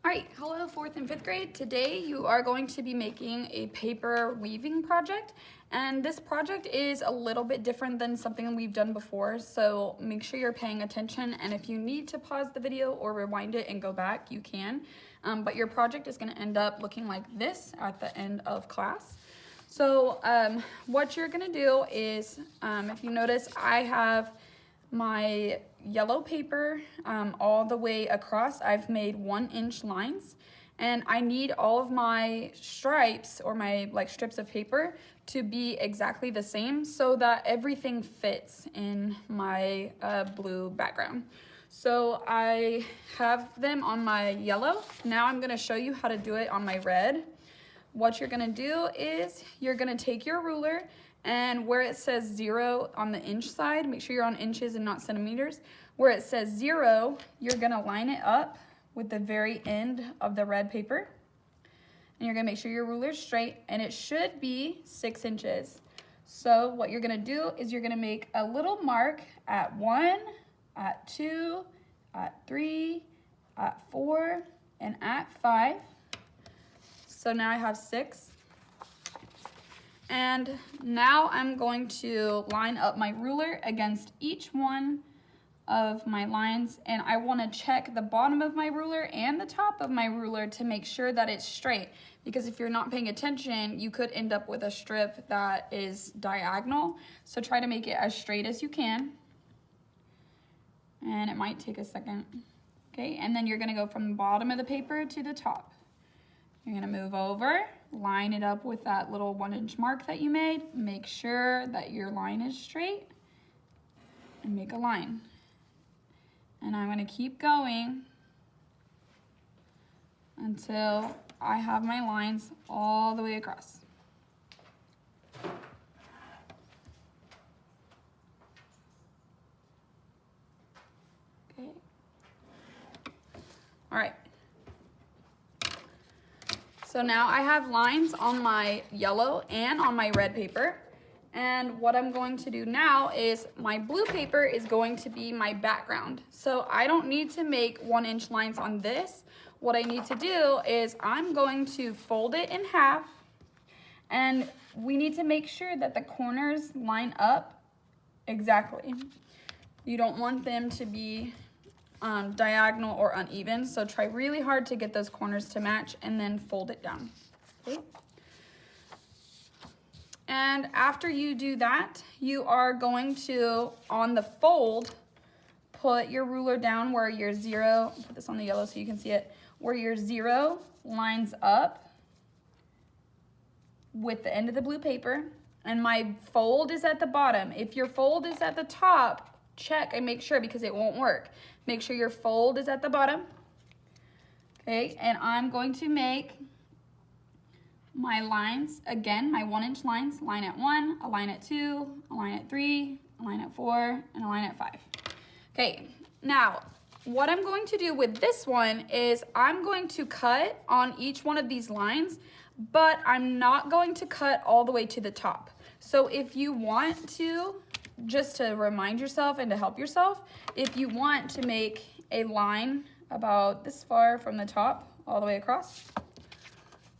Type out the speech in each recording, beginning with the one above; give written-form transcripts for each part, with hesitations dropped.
All right, hello 4th and 5th grade. Today you are going to be making a paper weaving project, and this project is a little bit different than something we've done before, so make sure you're paying attention, and if you need to pause the video or rewind it and go back, you can. But your project is going to end up looking like this at the end of class. So what you're going to do is, if you notice, I have my yellow paper all the way across. I've made 1-inch lines, and I need all of my stripes or my strips of paper to be exactly the same so that everything fits in my blue background. So I have them on my yellow. Now I'm going to show you how to do it on my red. What you're going to do is you're going to take your ruler, and where it says 0 on the inch side, make sure you're on inches and not centimeters. Where it says 0, you're gonna line it up with the very end of the red paper. And you're gonna make sure your ruler's straight, and it should be 6 inches. So what you're gonna do is you're gonna make a little mark at 1, at 2, at 3, at 4, and at 5. So now I have 6. And now I'm going to line up my ruler against each one of my lines, and I want to check the bottom of my ruler and the top of my ruler to make sure that it's straight, because if you're not paying attention, you could end up with a strip that is diagonal. So try to make it as straight as you can, and it might take a second. Okay, and then you're going to go from the bottom of the paper to the top. You're going to move over, line it up with that little 1-inch mark that you made. Make sure that your line is straight and make a line. And I'm going to keep going until I have my lines all the way across. Okay. All right. So now I have lines on my yellow and on my red paper. And what I'm going to do now is my blue paper is going to be my background. So I don't need to make 1-inch lines on this. What I need to do is I'm going to fold it in half, and we need to make sure that the corners line up exactly. You don't want them to be diagonal or uneven, so try really hard to get those corners to match and then fold it down. Okay. And after you do that, you are going to, on the fold, put your ruler down where your 0, put this on the yellow so you can see it, where your 0 lines up with the end of the blue paper, and my fold is at the bottom. If your fold is at the top, check and make sure, because it won't work. Make sure your fold is at the bottom. Okay, and I'm going to make my lines, again, my 1-inch lines, line at 1, a line at 2, a line at 3, a line at 4, and a line at 5. Okay, now what I'm going to do with this one is I'm going to cut on each one of these lines, but I'm not going to cut all the way to the top. So if you want to, just to remind yourself and to help yourself, if you want to make a line about this far from the top all the way across,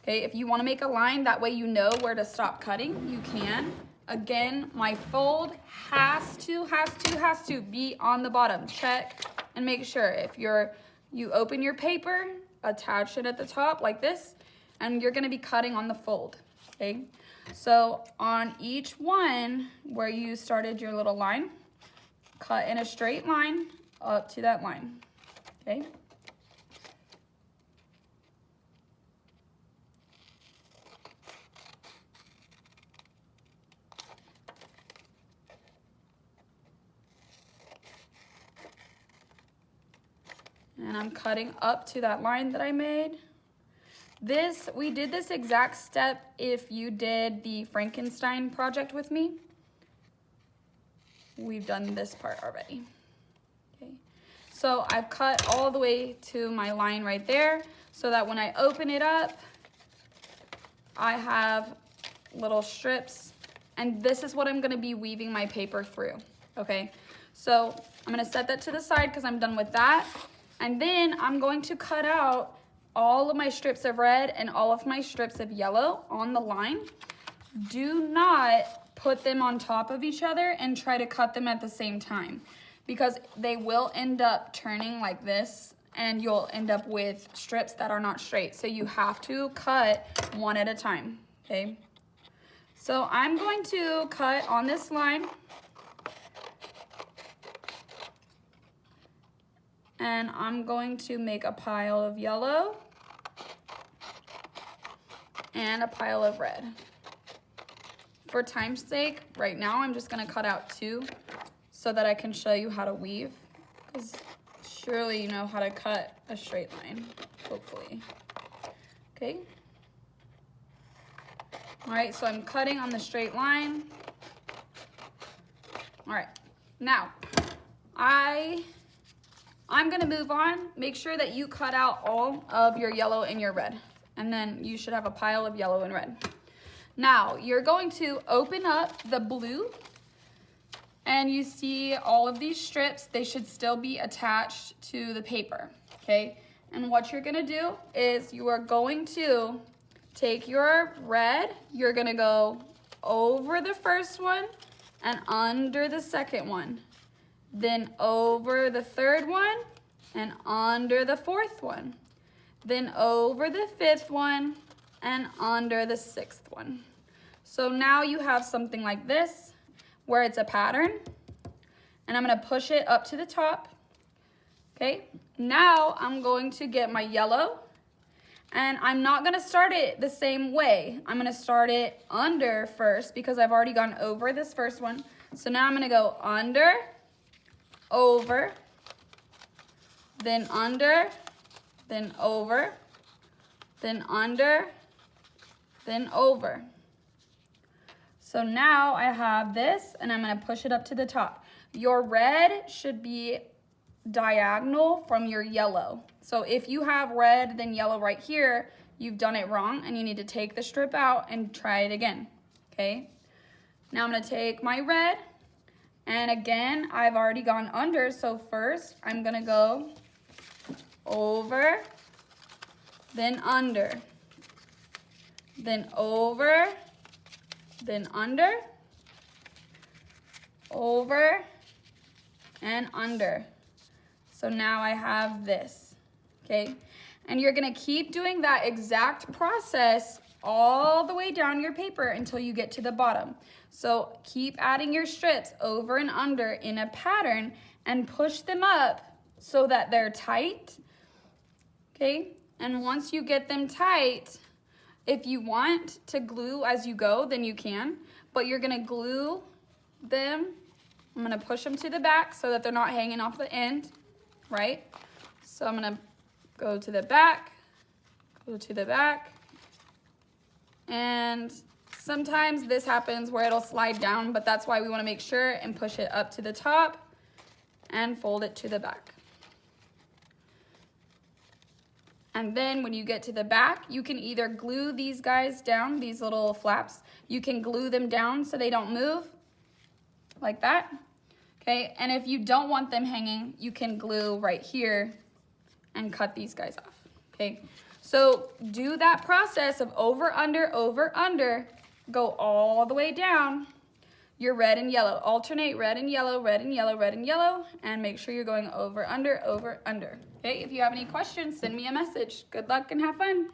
okay, if you want to make a line, that way you know where to stop cutting, you can. Again, my fold has to be on the bottom. Check and make sure. If you open your paper, attach it at the top like this, and you're going to be cutting on the fold, okay? So on each one where you started your little line, cut in a straight line up to that line, okay? And I'm cutting up to that line that I made. We did this exact step if you did the Frankenstein project with me. We've done this part already. Okay. So I've cut all the way to my line right there so that when I open it up, I have little strips, and this is what I'm gonna be weaving my paper through, okay? So I'm gonna set that to the side because I'm done with that. And then I'm going to cut out all of my strips of red and all of my strips of yellow on the line. Do not put them on top of each other and try to cut them at the same time, because they will end up turning like this and you'll end up with strips that are not straight. So you have to cut one at a time, okay? So I'm going to cut on this line. And I'm going to make a pile of yellow and a pile of red. For time's sake, right now I'm just gonna cut out 2 so that I can show you how to weave, because surely you know how to cut a straight line, hopefully. Okay. All right, so I'm cutting on the straight line. All right, now I'm gonna move on. Make sure that you cut out all of your yellow and your red, and then you should have a pile of yellow and red. Now, you're going to open up the blue, and you see all of these strips. They should still be attached to the paper, okay? And what you're gonna do is you are going to take your red, you're gonna go over the first one and under the second one, then over the third one and under the fourth one, then over the fifth one and under the sixth one. So now you have something like this where it's a pattern, and I'm gonna push it up to the top, okay? Now I'm going to get my yellow, and I'm not gonna start it the same way. I'm gonna start it under first because I've already gone over this first one. So now I'm gonna go under, over, then under, then over, then under, then over. So now I have this, and I'm gonna push it up to the top. Your red should be diagonal from your yellow. So if you have red then yellow right here, you've done it wrong, and you need to take the strip out and try it again, okay? Now I'm gonna take my red, and again, I've already gone under, so first I'm gonna go over, then under, then over, then under, over, and under. So now I have this, okay? And you're gonna keep doing that exact process all the way down your paper until you get to the bottom. So keep adding your strips over and under in a pattern and push them up so that they're tight, okay? And once you get them tight, if you want to glue as you go, then you can, but you're gonna glue them. I'm gonna push them to the back so that they're not hanging off the end, right? So I'm gonna go to the back, go to the back, and sometimes this happens where it'll slide down, but that's why we wanna make sure and push it up to the top and fold it to the back. And then when you get to the back, you can either glue these guys down, these little flaps, you can glue them down so they don't move, like that, okay? And if you don't want them hanging, you can glue right here and cut these guys off, okay? So do that process of over, under, go all the way down your red and yellow. Alternate red and yellow, red and yellow, red and yellow, and make sure you're going over, under, okay? If you have any questions, send me a message. Good luck and have fun.